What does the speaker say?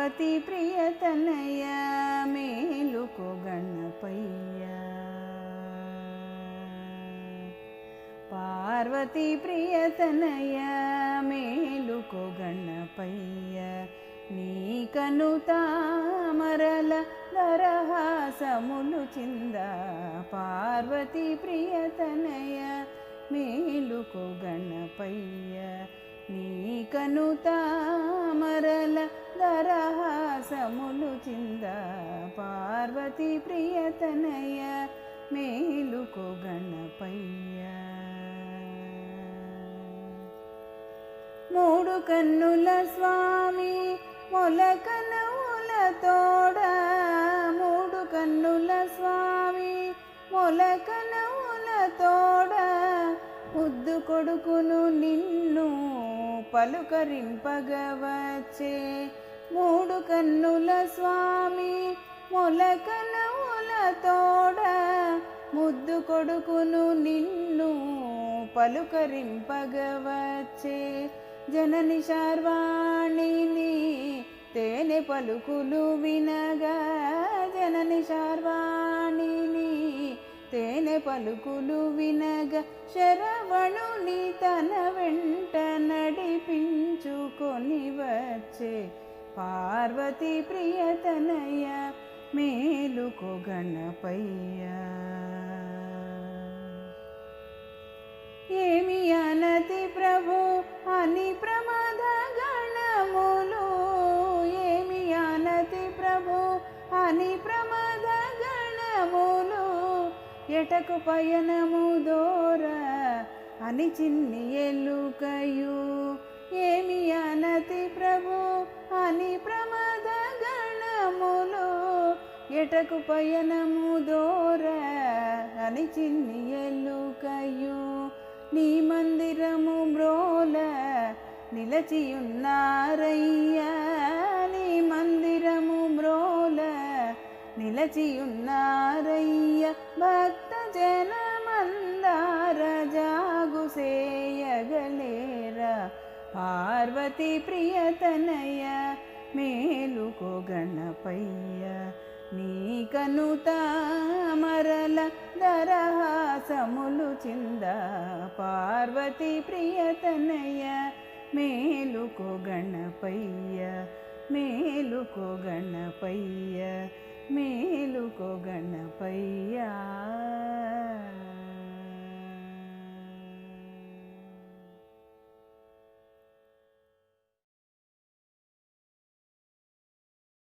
పార్వతీ ప్రియతనయ మేలుకో గణపయ్య పార్వతీ ప్రియతనయ మేలుకో గణపయ్య నీకను తామరల దరహాసములు చింద పార్వతీ ప్రియతనయ మేలుకో గణపయ్య నీకను తామరల దరహాసములు చింద పార్వతీ ప్రియతనయ మేలుకో గణపయ్య మూడు కన్నుల స్వామి మొలకనవుల తోడ మూడు కన్నుల స్వామి మొలకనవుల తోడ ముద్దు కొడుకును నిన్ను పలుకరింపగవచ్చే మూడు కన్నుల స్వామి మొలకనవుల తోడ ముద్దు కొడుకును నిన్ను పలుకరింపగవచ్చే జనని శార్వాణిని తేనె పలుకులు వినగా జనని శార్వాణిని తేనె పలుకులు వినగా శరవణుని తన వెంట నడిపించుకొని వచ్చే పార్వతీ ప్రియతనయ మేలుకో గణపయ్య ఏమి అనతి ప్రభు అని ప్రమాద గణములు ఏమి అనతి ప్రభు అని ప్రమాద గణములు ఎటకు పయనము దోర అని చిన్ని ఎలుకయు ఏమి అనతి ప్రభు అని ప్రమాద గణములు ఎటకు పయనము దోర అని చిన్ని ఎలుకయు నీ మందిరము బ్రోల నిలచియున్నారయ్యా నీ మందిరము బ్రోల నిలచియున్నారయ్య భక్త జనమందార జాగు సేయగలేరా పార్వతీ ప్రియతనయ మేలుకో గణపయ్య నీకను తామరల దరహాసములు చింద పార్వతీ ప్రియతనయ మేలుకో గణపయ్య మేలుకో గణపయ్య మేలుకో గణపయ్య